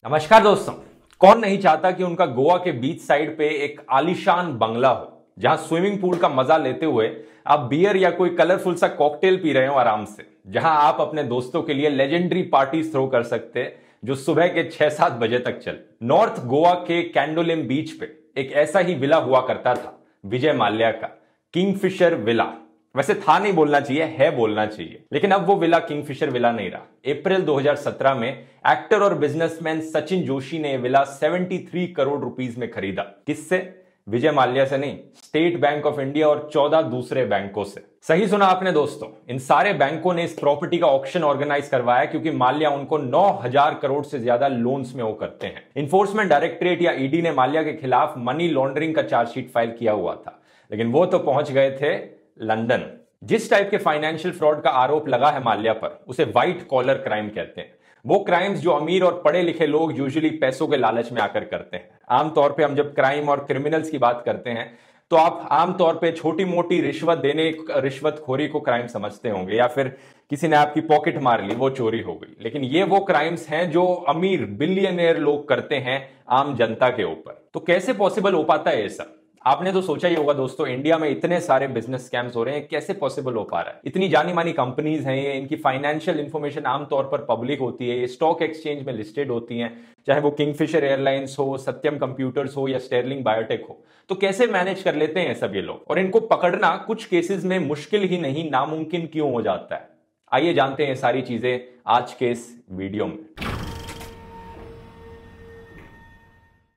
नमस्कार दोस्तों। कौन नहीं चाहता कि उनका गोवा के बीच साइड पे एक आलीशान बंगला हो जहां स्विमिंग पूल का मजा लेते हुए आप बियर या कोई कलरफुल सा कॉकटेल पी रहे हो आराम से, जहां आप अपने दोस्तों के लिए लेजेंडरी पार्टी थ्रो कर सकते हैं जो सुबह के 6-7 बजे तक चले। नॉर्थ गोवा के कैंडोलिम बीच पे एक ऐसा ही विला हुआ करता था, विजय माल्या का किंगफिशर विला। वैसे था नहीं बोलना चाहिए, है बोलना चाहिए, लेकिन अब वो विला किंगफिशर विला नहीं रहा। अप्रैल 2017 में एक्टर और बिजनेसमैन सचिन जोशी ने विला 73 करोड़ रुपीस में खरीदा। किससे? विजय माल्या से नहीं, स्टेट बैंक ऑफ इंडिया और 14 दूसरे बैंकों से। सही सुना आपने दोस्तों, इन सारे बैंकों ने इस प्रॉपर्टी का ऑक्शन ऑर्गेनाइज करवाया क्योंकि माल्या उनको 9,000 करोड़ से ज्यादा लोन्स में वो करते हैं। इन्फोर्समेंट डायरेक्टरेट या ईडी ने माल्या के खिलाफ मनी लॉन्ड्रिंग का चार्जशीट फाइल किया हुआ था, लेकिन वो तो पहुंच गए थे लंदन। जिस टाइप के फाइनेंशियल फ्रॉड का आरोप लगा है माल्या पर, उसे व्हाइट कॉलर क्राइम कहते हैं। वो क्राइम्स जो अमीर और पढ़े लिखे लोग यूजुअली पैसों के लालच में आकर करते हैं। आमतौर पे हम जब क्राइम और क्रिमिनल्स की बात करते हैं तो आप आमतौर पे छोटी मोटी रिश्वत देने, रिश्वतखोरी को क्राइम समझते होंगे, या फिर किसी ने आपकी पॉकेट मार ली, वो चोरी हो गई। लेकिन ये वो क्राइम्स हैं जो अमीर बिलियनियर लोग करते हैं आम जनता के ऊपर। तो कैसे पॉसिबल हो पाता है ये सब? आपने तो सोचा ही होगा दोस्तों, इंडिया में इतने सारे बिजनेस स्कैम्स हो रहे हैं, कैसे पॉसिबल हो पा रहा है? इतनी जानी मानी कंपनीज हैं ये, इनकी फाइनेंशियल इंफॉर्मेशन आमतौर पर पब्लिक होती है, ये स्टॉक एक्सचेंज में लिस्टेड होती हैं, चाहे वो किंगफिशर एयरलाइंस हो, सत्यम कंप्यूटर्स हो या स्टेरलिंग बायोटेक हो। तो कैसे मैनेज कर लेते हैं सब ये लोग? और इनको पकड़ना कुछ केसेस में मुश्किल ही नहीं, नामुमकिन क्यों हो जाता है? आइए जानते हैं सारी चीजें आज के इस वीडियो में।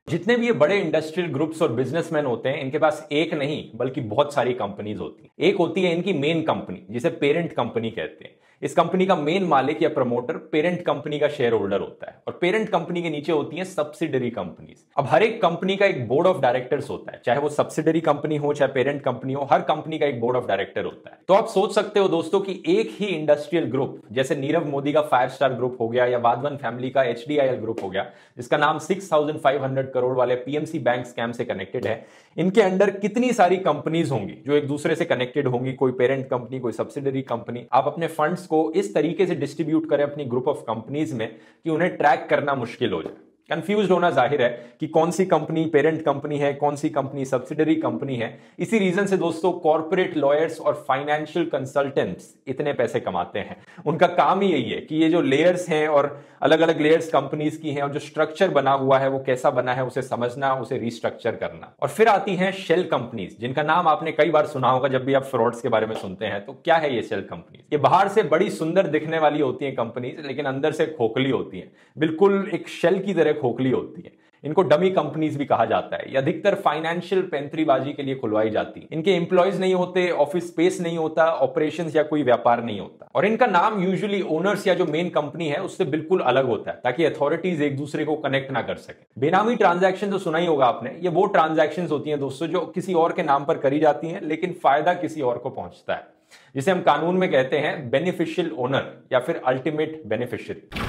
जितने भी ये बड़े इंडस्ट्रियल ग्रुप्स और बिजनेसमैन होते हैं, इनके पास एक नहीं बल्कि बहुत सारी कंपनीज होती हैं। एक होती है इनकी मेन कंपनी, जिसे पेरेंट कंपनी कहते हैं। इस कंपनी का मेन मालिक या प्रमोटर पेरेंट कंपनी का शेयर होल्डर होता है, और पेरेंट कंपनी के नीचे होती हैं सब्सिडरी कंपनीज। अब हर एक कंपनी का एक बोर्ड ऑफ डायरेक्टर्स होता है, चाहे वो सब्सिडरी कंपनी हो चाहे पेरेंट कंपनी हो, हर कंपनी का एक बोर्ड ऑफ डायरेक्टर होता है। तो आप सोच सकते हो दोस्तों कि एक ही इंडस्ट्रियल ग्रुप, जैसे नीरव मोदी का 5 स्टार ग्रुप हो गया या वाधवन फैमिली का HDIL ग्रुप हो गया, जिसका नाम 6,500 करोड़ वाले PMC बैंक स्कैम से कनेक्टेड है, इनके अंडर कितनी सारी कंपनीज होंगी जो एक दूसरे से कनेक्टेड होंगी, कोई पेरेंट कंपनी, कोई सब्सिडरी कंपनी। आप अपने फंड्स को इस तरीके से डिस्ट्रीब्यूट करें अपनी ग्रुप ऑफ कंपनीज में कि उन्हें ट्रैक करना मुश्किल हो जाए। कंफ्यूज होना जाहिर है कि कौन सी कंपनी पेरेंट कंपनी है, कौन सी कंपनी सब्सिडरी कंपनी है। इसी रीजन से दोस्तों कॉर्पोरेट लॉयर्स और फाइनेंशियल कंसल्टेंट्स इतने पैसे कमाते हैं। उनका काम ही यही है कि ये जो लेयर्स हैं और अलग अलग लेयर्स कंपनीज की हैं, और जो स्ट्रक्चर बना हुआ है वो कैसा बना है उसे समझना, उसे रिस्ट्रक्चर करना। और फिर आती हैं शेल कंपनीज, जिनका नाम आपने कई बार सुना होगा जब भी आप फ्रॉड्स के बारे में सुनते हैं। तो क्या है ये शेल कंपनीज? ये बाहर से बड़ी सुंदर दिखने वाली होती हैं कंपनीज, लेकिन अंदर से खोखली होती हैं, बिल्कुल एक शेल की तरह खोखली होती है। इनको डमी कंपनीज भी कहा जाता है। ये अधिकतर फाइनेंशियल पैंतरीबाजी के लिए खुलवाई जाती है। इनके एम्प्लॉयज नहीं होते, ऑफिस स्पेस नहीं होता, ऑपरेशंस या कोई व्यापार नहीं होता, और इनका नाम यूजुअली ओनर्स या जो मेन कंपनी है उससे बिल्कुल अलग होता है, ताकि अथॉरिटीज एक दूसरे को कनेक्ट ना कर सके। बेनामी ट्रांजैक्शन तो सुना ही होगा आपने। ये वो ट्रांजैक्शन होती है दोस्तों जो किसी और के नाम पर करी जाती है, लेकिन फायदा किसी और को पहुंचता है, जिसे हम कानून में कहते हैं बेनिफिशियल ओनर या फिर अल्टीमेट बेनिफिशियरी।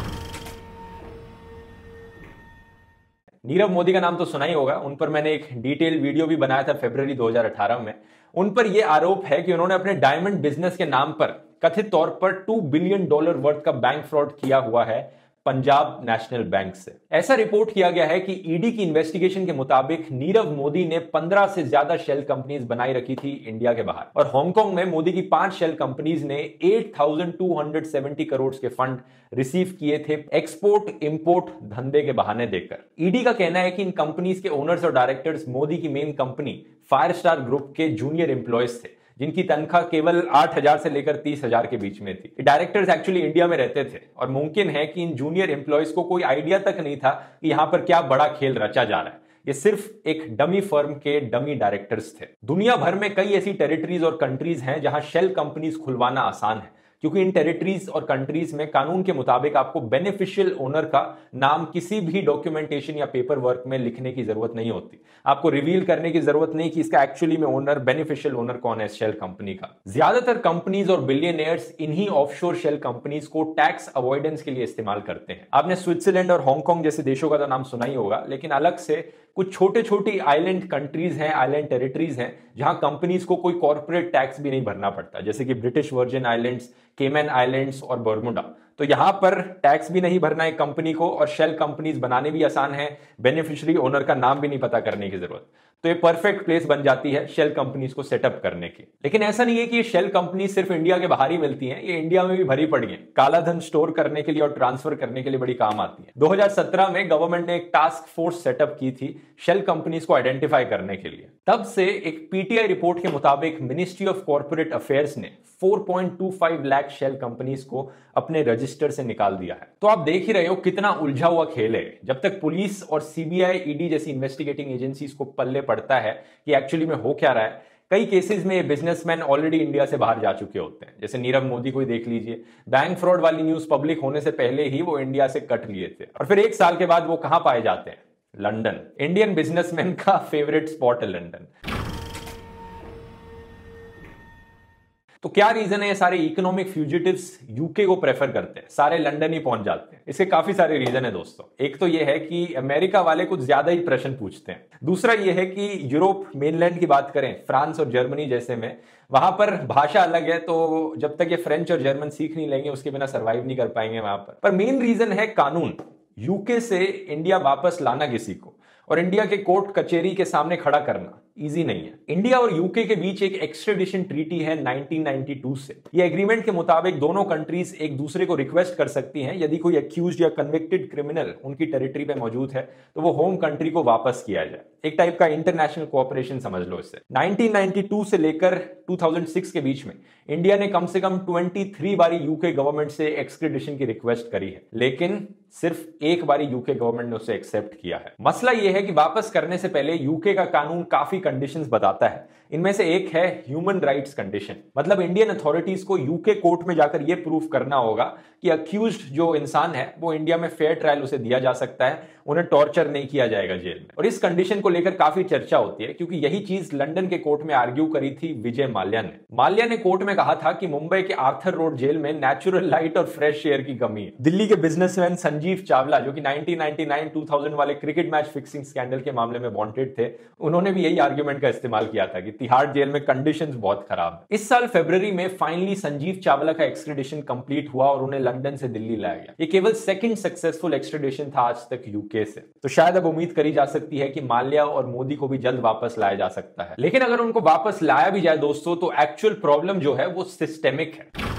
नीरव मोदी का नाम तो सुना ही होगा, उन पर मैंने एक डिटेल वीडियो भी बनाया था फरवरी 2018 में। उन पर यह आरोप है कि उन्होंने अपने डायमंड बिजनेस के नाम पर कथित तौर पर $2 बिलियन वर्थ का बैंक फ्रॉड किया हुआ है पंजाब नेशनल बैंक से। ऐसा रिपोर्ट किया गया है कि ईडी की इन्वेस्टिगेशन के मुताबिक नीरव मोदी ने 15 से ज्यादा शेल कंपनीज बनाई रखी थी इंडिया के बाहर, और हांगकांग में मोदी की 5 शेल कंपनीज ने 8,270 करोड़ के फंड रिसीव किए थे एक्सपोर्ट इंपोर्ट धंधे के बहाने देकर। ईडी का कहना है कि इन कंपनीज के ओनर्स और डायरेक्टर्स मोदी की मेन कंपनी 5 स्टार ग्रुप के जूनियर एम्प्लॉयज थे, जिनकी तनख्वाह केवल 8,000 से लेकर 30,000 के बीच में थी। डायरेक्टर्स एक्चुअली इंडिया में रहते थे, और मुमकिन है कि इन जूनियर एम्प्लॉयज को कोई आइडिया तक नहीं था कि यहां पर क्या बड़ा खेल रचा जा रहा है। ये सिर्फ एक डमी फर्म के डमी डायरेक्टर्स थे। दुनिया भर में कई ऐसी टेरिटरीज और कंट्रीज हैं जहां शेल कंपनीज खुलवाना आसान है, क्योंकि इन टेरिटरीज और कंट्रीज में कानून के मुताबिक आपको बेनिफिशियल ओनर का नाम किसी भी डॉक्यूमेंटेशन या पेपर वर्क में लिखने की जरूरत नहीं होती। आपको रिवील करने की जरूरत नहीं कि इसका एक्चुअली में ओनर, बेनिफिशियल ओनर कौन है शेल कंपनी का। ज्यादातर कंपनीज और बिलियनियर्स इन्हीं ऑफशोर शेल कंपनीज को टैक्स अवॉइडेंस के लिए इस्तेमाल करते हैं। आपने स्विट्जरलैंड और हांगकांग जैसे देशों का तो नाम सुना ही होगा, लेकिन अलग से कुछ छोटे छोटी आइलैंड कंट्रीज हैं, आइलैंड टेरिटरीज हैं, जहां कंपनीज को कोई कॉर्पोरेट टैक्स भी नहीं भरना पड़ता, जैसे कि British Virgin Islands, Cayman Islands और बर्मुडा। तो यहां पर टैक्स भी नहीं भरना है कंपनी को और शेल कंपनीज बनाने भी आसान है, बेनिफिशियरी ओनर का नाम भी नहीं पता करने की जरूरत। तो ये परफेक्ट प्लेस बन जाती है शेल कंपनीज को सेटअप करने की। लेकिन ऐसा नहीं है कि ये शेल कंपनी सिर्फ इंडिया के बाहर ही मिलती हैं, ये इंडिया में भी भरी पड़ी हैं। काला धन स्टोर करने के लिए और ट्रांसफर करने के लिए बड़ी काम आती है। 2017 में गवर्नमेंट ने एक टास्क फोर्स सेटअप की थी शेल कंपनीज को आइडेंटिफाई करने के लिए। तब से एक पीटीआई रिपोर्ट के मुताबिक मिनिस्ट्री ऑफ कॉर्पोरेट अफेयर्स ने 4.25 लाख शेल कंपनीज को अपने रजिस्टर से निकाल दिया है। तो आप देख ही रहे हो कितना उलझा हुआ खेल है। जब तक पुलिस और सीबीआई, ईडी जैसी इन्वेस्टिगेटिंग एजेंसीज को पल्ले पड़ता है कि एक्चुअली में हो क्या रहा है, कई केसेस में बिजनेसमैन ऑलरेडी इंडिया से बाहर जा चुके होते हैं। जैसे नीरव मोदी को ही देख लीजिए, बैंक फ्रॉड वाली न्यूज पब्लिक होने से पहले ही वो इंडिया से कट लिए थे और फिर 1 साल के बाद वो कहां पाए जाते हैं? लंदन। इंडियन बिजनेसमैन का फेवरेट स्पॉट है लंदन। तो क्या रीजन है ये सारे इकोनॉमिक फ्यूजिटिव्स यूके को प्रेफर करते हैं, सारे लंदन ही पहुंच जाते हैं? इसके काफी सारे रीजन है दोस्तों। एक तो ये है कि अमेरिका वाले कुछ ज्यादा ही प्रश्न पूछते हैं। दूसरा ये है कि यूरोप मेनलैंड की बात करें, फ्रांस और जर्मनी जैसे में, वहां पर भाषा अलग है, तो जब तक ये फ्रेंच और जर्मन सीख नहीं लेंगे उसके बिना सर्वाइव नहीं कर पाएंगे वहां पर मेन रीजन है कानून। यूके से इंडिया वापस लाना किसी को और इंडिया के कोर्ट कचहरी के सामने खड़ा करना इजी नहीं है। इंडिया और यूके के बीच एक एक्सट्रेडिशन ट्रीटी है 1992 से। ये एग्रीमेंट के मुताबिक दोनों कंट्रीज एक दूसरे को रिक्वेस्ट कर सकती हैं, यदि कोई एक्यूज्ड या कन्विक्टेड क्रिमिनल उनकी टेरिटरी पे मौजूद है तो वो होम कंट्री को वापस किया जाए। एक टाइप का इंटरनेशनल कोऑपरेशन समझ लो इसे। 1992 से लेकर 2006 के बीच में इंडिया ने कम से कम 23 बारी यूके गवर्नमेंट से एक्सट्रेडिशन की रिक्वेस्ट करी है, लेकिन सिर्फ एक बारी यूके गवर्नमेंट ने उसे एक्सेप्ट किया है। मसला यह है कि वापस करने से पहले यूके का कानून काफी कंडीशंस बताता है। इनमें से एक है ह्यूमन राइट्स कंडीशन, मतलब इंडियन अथॉरिटीज को यूके कोर्ट में जाकर यह प्रूफ करना होगा कि अक्यूज्ड जो इंसान है वो इंडिया में फेयर ट्रायल उसे दिया जा सकता है, उन्हें टॉर्चर नहीं किया जाएगा जेल में। और इस कंडीशन को लेकर काफी चर्चा होती है क्योंकि यही चीज लंदन के कोर्ट में आर्ग्यू करी थी विजय माल्या ने। माल्या ने कोर्ट में कहा था कि मुंबई के आर्थर रोड जेल में नेचुरल लाइट और फ्रेश एयर की कमी है। दिल्ली के बिजनेसमैन संजीव चावला, जो कि 1999-2000 वाले क्रिकेट मैच फिक्सिंग स्कैंडल के मामले में वांटेड थे, उन्होंने भी यही आर्ग्यूमेंट का इस्तेमाल किया था कि तिहाड़ जेल में कंडीशंस बहुत खराब है। इस साल फरवरी में फाइनली संजीव चावला का एक्सट्रेडिशन कंप्लीट हुआ और उन्हें लंदन से दिल्ली लाया गया। ये केवल सेकंड सक्सेसफुल एक्सट्रेडिशन था आज तक यूके से। तो शायद अब उम्मीद करी जा सकती है कि माल्या और मोदी को भी जल्द वापस लाया जा सकता है। लेकिन अगर उनको वापस लाया भी जाए दोस्तों, तो एक्चुअल प्रॉब्लम जो है वो सिस्टेमिक है।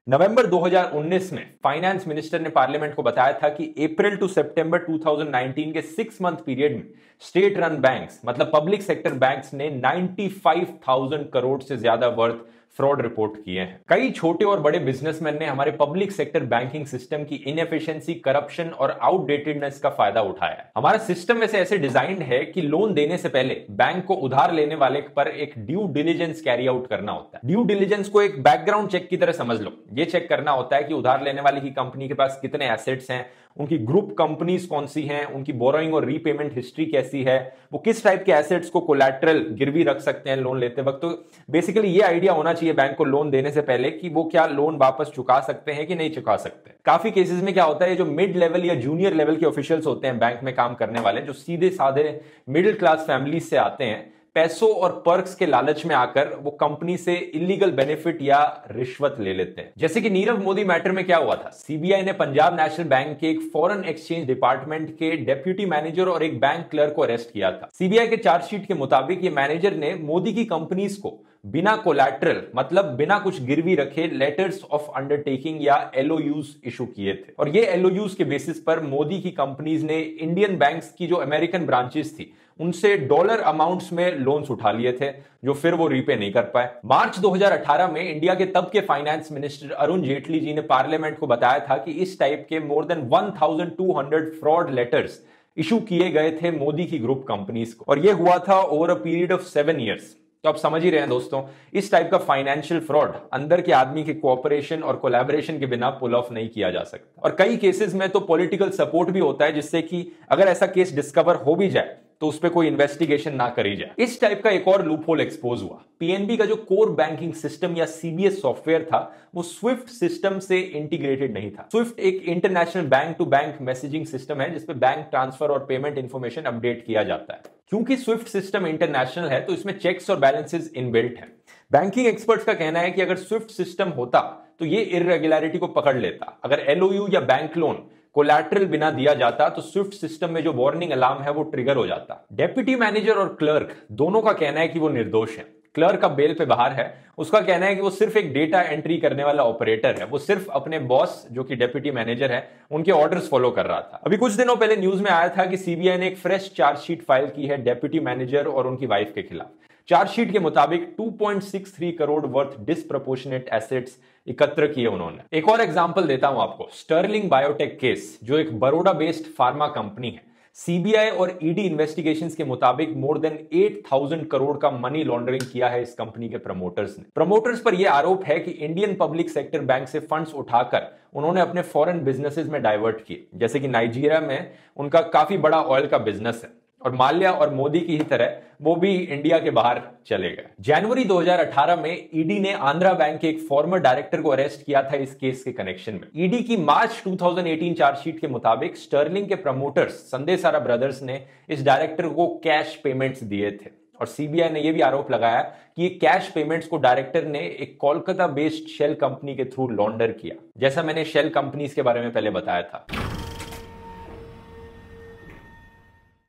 नवंबर 2019 में फाइनेंस मिनिस्टर ने पार्लियामेंट को बताया था कि अप्रैल टू सितंबर 2019 के 6 मंथ पीरियड में स्टेट रन बैंक्स, मतलब पब्लिक सेक्टर बैंक्स ने 95,000 करोड़ से ज्यादा वर्थ फ्रॉड रिपोर्ट किए हैं। कई छोटे और बड़े बिजनेसमैन ने हमारे पब्लिक सेक्टर बैंकिंग सिस्टम की इनएफिशिएंसी, करप्शन और आउटडेटेडनेस का फायदा उठाया है। हमारा सिस्टम वैसे ऐसे डिजाइंड है कि लोन देने से पहले बैंक को उधार लेने वाले पर एक ड्यू डिलिजेंस कैरी आउट करना होता है। ड्यू डिलिजेंस को एक बैकग्राउंड चेक की तरह समझ लो। ये चेक करना होता है कि उधार लेने वाले की कंपनी के पास कितने एसेट्स हैं, उनकी ग्रुप कंपनीज कौन सी हैं, उनकी बोरोइंग और रीपेमेंट हिस्ट्री कैसी है, वो किस टाइप के एसेट्स को कोलैटरल गिरवी रख सकते हैं लोन लेते वक्त। तो बेसिकली ये आइडिया होना चाहिए बैंक को लोन देने से पहले कि वो क्या लोन वापस चुका सकते हैं कि नहीं चुका सकते। काफी केसेस में क्या होता है, जो मिड लेवल या जूनियर लेवल के ऑफिशियल्स होते हैं बैंक में काम करने वाले, जो सीधे साधे मिडिल क्लास फैमिलीज से आते हैं, पैसों और पर्क्स के लालच में आकर वो कंपनी से इलीगल बेनिफिट या रिश्वत ले लेते हैं। जैसे कि नीरव मोदी मैटर में क्या हुआ था, सीबीआई ने पंजाब नेशनल बैंक के एक फॉरेन एक्सचेंज डिपार्टमेंट के डेप्यूटी मैनेजर और एक बैंक क्लर्क को अरेस्ट किया था। सीबीआई के चार्जशीट के मुताबिक ये मैनेजर ने मोदी की कंपनीज को बिना कोलैटरल, मतलब बिना कुछ गिरवी रखे, लेटर्स ऑफ अंडरटेकिंग या एलओयूज इशू किए थे। और ये एलओयूज के बेसिस पर मोदी की कंपनीज ने इंडियन बैंक्स की जो अमेरिकन ब्रांचेस थी उनसे डॉलर अमाउंट्स में लोन्स उठा लिए थे, जो फिर वो रीपे नहीं कर पाए। मार्च 2018 में इंडिया के तब के फाइनेंस मिनिस्टर अरुण जेटली जी ने पार्लियामेंट को बताया था कि इस टाइप के more than 1200 fraud letters issue किए गए थे मोदी की ग्रुप कंपनीज को, और ये हुआ था over a period of 7 years. तो आप समझ ही रहे हैं दोस्तों, इस टाइप का फाइनेंशियल फ्रॉड अंदर के आदमी के कोऑपरेशन और कोलैबोरेशन के बिना पुल ऑफ नहीं किया जा सकता। और कई केसेस में तो पॉलिटिकल सपोर्ट भी होता है, जिससे कि अगर ऐसा केस डिस्कवर हो भी जाए तो उस पर कोई इन्वेस्टिगेशन ना करी जाए। इस टाइप का एक और लूपहोल एक्सपोज हुआ। पीएनबी का जो कोर बैंकिंग सिस्टम या सीबीएस सॉफ्टवेयर था वो स्विफ्ट सिस्टम से इंटीग्रेटेड नहीं था। स्विफ्ट एक international bank to bank messaging system है जिसपे बैंक ट्रांसफर और पेमेंट इंफॉर्मेशन अपडेट किया जाता है। क्योंकि स्विफ्ट सिस्टम इंटरनेशनल है तो इसमें चेक्स और बैलेंसेस इनबिल्ट है। बैंकिंग एक्सपर्ट्स का कहना है कि अगर स्विफ्ट सिस्टम होता तो ये इररेगुलरिटी को पकड़ लेता। अगर एलओयू या बैंक लोन कोलैटरल बिना दिया जाता तो स्विफ्ट सिस्टम में जो वार्निंग अलार्म है वो ट्रिगर हो जाता। डेप्यूटी मैनेजर और क्लर्क दोनों का कहना है कि वो निर्दोष है। क्लर्क का बेल पे बाहर है, उसका कहना है कि वो सिर्फ एक डेटा एंट्री करने वाला ऑपरेटर है, वो सिर्फ अपने बॉस जो कि डेप्यूटी मैनेजर है उनके ऑर्डर्स फॉलो कर रहा था। अभी कुछ दिनों पहले न्यूज में आया था कि सीबीआई ने एक फ्रेश चार्जशीट फाइल की है डेप्यूटी मैनेजर और उनकी वाइफ के खिलाफ। चार्जशीट के मुताबिक 2.63 करोड़ वर्थ डिसप्रपोर्शनेट एसेट्स एकत्र किए उन्होंने। एक और एग्जांपल देता हूं आपको, स्टर्लिंग बायोटेक केस जो एक बड़ौदा बेस्ड फार्मा कंपनी है। सीबीआई और ईडी इन्वेस्टिगेशंस के मुताबिक मोर देन 8,000 करोड़ का मनी लॉन्ड्रिंग किया है इस कंपनी के प्रमोटर्स ने। प्रमोटर्स पर यह आरोप है कि इंडियन पब्लिक सेक्टर बैंक से फंड्स उठाकर उन्होंने अपने फॉरेन बिजनेसेस में डाइवर्ट किए, जैसे कि नाइजीरिया में उनका काफी बड़ा ऑयल का बिजनेस है और माल्या और मोदी की ही तरह वो भी इंडिया के बाहर चले गए। जनवरी 2018 में ईडी ने आंध्रा बैंक के एक फॉर्मर डायरेक्टर को अरेस्ट किया था इस केस के कनेक्शन में। ईडी की मार्च 2018 चार्जशीट के मुताबिक स्टर्लिंग के प्रमोटर्स संदेसारा ब्रदर्स ने इस डायरेक्टर को कैश पेमेंट्स दिए थे और सीबीआई ने यह भी आरोप लगाया कि ये कैश पेमेंट्स को डायरेक्टर ने एक कोलकाता बेस्ड शेल कंपनी के थ्रू लॉन्डर किया, जैसा मैंने शेल कंपनीज के बारे में पहले बताया था।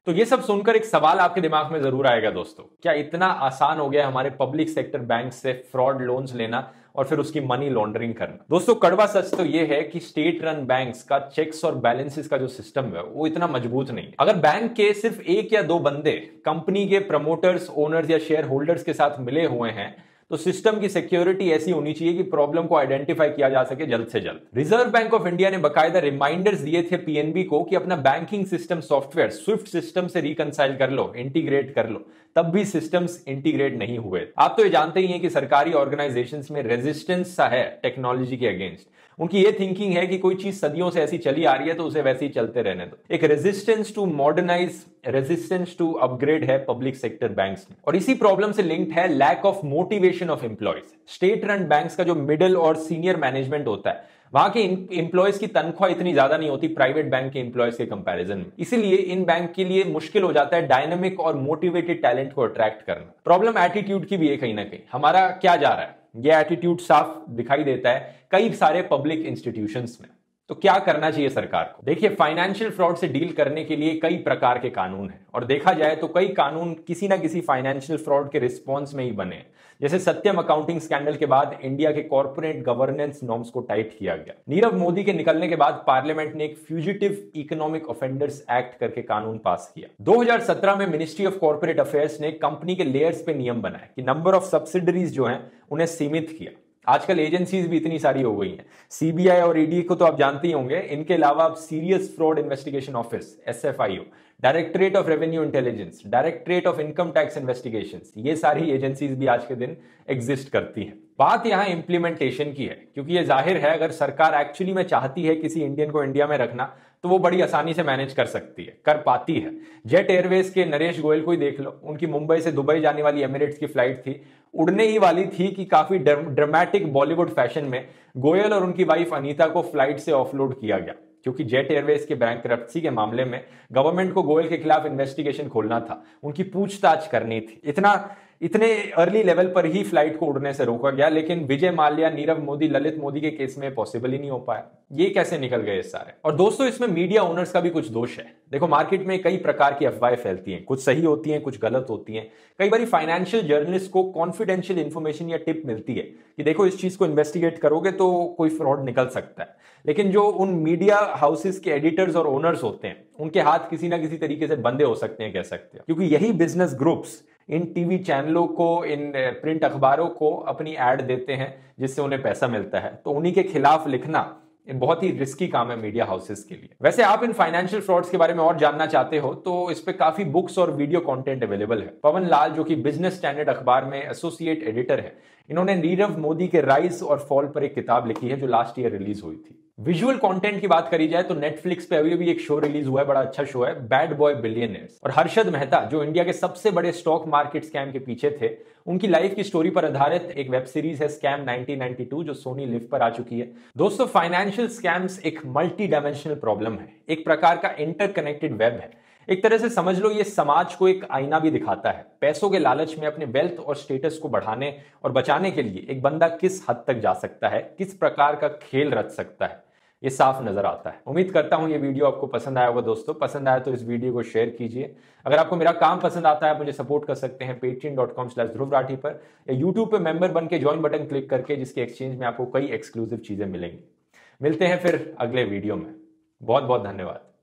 तो ये सब सुनकर एक सवाल आपके दिमाग में जरूर आएगा दोस्तों, क्या इतना आसान हो गया हमारे पब्लिक सेक्टर बैंक से फ्रॉड लोन्स लेना और फिर उसकी मनी लॉन्ड्रिंग करना? दोस्तों कड़वा सच तो ये है कि स्टेट रन बैंक्स का चेक्स और बैलेंसेस का जो सिस्टम है वो इतना मजबूत नहीं है। अगर बैंक के सिर्फ एक या दो बंदे कंपनी के प्रमोटर्स, ओनर्स या शेयर होल्डर्स के साथ मिले हुए हैं तो सिस्टम की सिक्योरिटी ऐसी होनी चाहिए कि प्रॉब्लम को आइडेंटिफाई किया जा सके जल्द से जल्द। रिजर्व बैंक ऑफ इंडिया ने बकायदा रिमाइंडर्स दिए थे पीएनबी को कि अपना banking system software Swift system से रिकंसाइल कर लो, इंटीग्रेट कर लो, तब भी सिस्टम्स इंटीग्रेट नहीं हुए। आप तो ये जानते ही हैं कि सरकारी ऑर्गेनाइजेशंस में रेजिस्टेंस सा है टेक्नोलॉजी के अगेंस्ट। उनकी ये थिंकिंग है कि कोई चीज सदियों से ऐसी चली आ रही है तो उसे वैसे ही चलते रहने दो। एक resistance to modernise, resistance to upgrade है पब्लिक सेक्टर बैंक्स में। और इसी प्रॉब्लम से लिंक्ड है lack of motivation of employees. State run banks का जो मिडिल और सीनियर मैनेजमेंट होता है वहां के एम्प्लॉयज की तनख्वाह इतनी ज्यादा नहीं होती प्राइवेट बैंक के एम्प्लॉयज के कंपैरिजन में। इसीलिए इन बैंक के लिए मुश्किल हो जाता है डायनामिक और मोटिवेटेड टैलेंट को अट्रैक्ट करना। प्रॉब्लम एटीट्यूड की भी है कहीं ना कहीं। हमारा क्या जा रहा है, यह एटीट्यूड साफ दिखाई देता है कई सारे पब्लिक इंस्टीट्यूशंस में। तो क्या करना चाहिए सरकार को? देखिए, फाइनेंशियल फ्रॉड से डील करने के लिए कई प्रकार के कानून हैं और देखा जाए तो कई कानून किसी ना किसी फाइनेंशियल फ्रॉड के रिस्पॉन्स में ही बने। जैसे सत्यम अकाउंटिंग स्कैंडल के बाद इंडिया के कॉर्पोरेट गवर्नेंस नॉर्म्स को टाइट किया गया। नीरव मोदी के निकलने के बाद पार्लियामेंट ने एक फ्यूजिटिव इकोनॉमिक ऑफेंडर्स एक्ट करके कानून पास किया। 2017 में मिनिस्ट्री ऑफ कॉर्पोरेट अफेयर्स ने कंपनी के लेयर्स पे नियम बनाए कि नंबर ऑफ सब्सिडरीज जो हैं उन्हें सीमित किया। आजकल एजेंसीज भी इतनी सारी हो गई हैं। सीबीआई और ईडी को तो आप जानते ही होंगे। इनके अलावा अब serious fraud investigation office SFIO, directorate of revenue intelligence, directorate of income tax investigations, ये सारी एजेंसीज भी आज के दिन एग्जिस्ट करती हैं। बात यहां इंप्लीमेंटेशन की है, क्योंकि ये जाहिर है अगर सरकार एक्चुअली में चाहती है किसी इंडियन को इंडिया में रखना तो वो बड़ी आसानी से मैनेज कर सकती है, कर पाती है। जेट एयरवेज के नरेश गोयल को ही देख लो। उनकी मुंबई से दुबई जाने वाली एमिरेट्स की फ्लाइट थी, उड़ने ही वाली थी कि काफी ड्रामेटिक बॉलीवुड फैशन में गोयल और उनकी वाइफ अनीता को फ्लाइट से ऑफलोड किया गया, क्योंकि जेट एयरवेज के बैंकरप्सी के मामले में गवर्नमेंट को गोयल के खिलाफ इन्वेस्टिगेशन खोलना था, उनकी पूछताछ करनी थी। इतने अर्ली लेवल पर ही फ्लाइट को उड़ने से रोका गया। लेकिन विजय माल्या, नीरव मोदी, ललित मोदी के केस में पॉसिबल ही नहीं हो पाया। ये कैसे निकल गए सारे? और दोस्तों इसमें मीडिया ओनर्स का भी कुछ दोष है। देखो, मार्केट में कई प्रकार की अफवाहें फैलती हैं, कुछ सही होती हैं, कुछ गलत होती हैं। कई बार फाइनेंशियल जर्नलिस्ट को कॉन्फिडेंशियल इंफॉर्मेशन या टिप मिलती है कि देखो इस चीज को इन्वेस्टिगेट करोगे तो कोई फ्रॉड निकल सकता है। लेकिन जो उन मीडिया हाउसेस के एडिटर्स और ओनर्स होते हैं उनके हाथ किसी ना किसी तरीके से बंधे हो सकते हैं, कह सकते हैं, क्योंकि यही बिजनेस ग्रुप्स इन टीवी चैनलों को, इन प्रिंट अखबारों को अपनी ऐड देते हैं जिससे उन्हें पैसा मिलता है। तो उन्हीं के खिलाफ लिखना बहुत ही रिस्की काम है मीडिया हाउसेस के लिए। वैसे आप इन फाइनेंशियल फ्रॉड्स के बारे में और जानना चाहते हो तो इस पे काफी बुक्स और वीडियो कंटेंट अवेलेबल है। पवन लाल, जो कि बिजनेस स्टैंडर्ड अखबार में एसोसिएट एडिटर है, इन्होंने नीरव मोदी के राइज और फॉल पर एक किताब लिखी है जो लास्ट ईयर रिलीज हुई थी। विजुअल कंटेंट की बात करी जाए तो नेटफ्लिक्स पे अभी भी एक शो रिलीज हुआ है, बड़ा अच्छा शो है, बैड बॉय बिलियनियर्स। और हर्षद मेहता, जो इंडिया के सबसे बड़े स्टॉक मार्केट स्कैम के पीछे थे, उनकी लाइफ की स्टोरी पर आधारित एक वेब सीरीज है स्कैम 1992, जो सोनी लिव पर आ चुकी है। दोस्तों, फाइनेंशियल स्कैम्स एक मल्टी डायमेंशनल प्रॉब्लम है, एक प्रकार का इंटरकनेक्टेड वेब है। एक तरह से समझ लो ये समाज को एक आईना भी दिखाता है। पैसों के लालच में अपने वेल्थ और स्टेटस को बढ़ाने और बचाने के लिए एक बंदा किस हद तक जा सकता है, किस प्रकार का खेल रच सकता है, ये साफ नजर आता है। उम्मीद करता हूं ये वीडियो आपको पसंद आया होगा दोस्तों। पसंद आया तो इस वीडियो को शेयर कीजिए। अगर आपको मेरा काम पसंद आता है, मुझे सपोर्ट कर सकते हैं patreon.com/ध्रुव राठी पर, या यूट्यूब पे मेंबर बन के ज्वाइन बटन क्लिक करके, जिसके एक्सचेंज में आपको कई एक्सक्लूसिव चीजें मिलेंगी। मिलते हैं फिर अगले वीडियो में। बहुत बहुत धन्यवाद।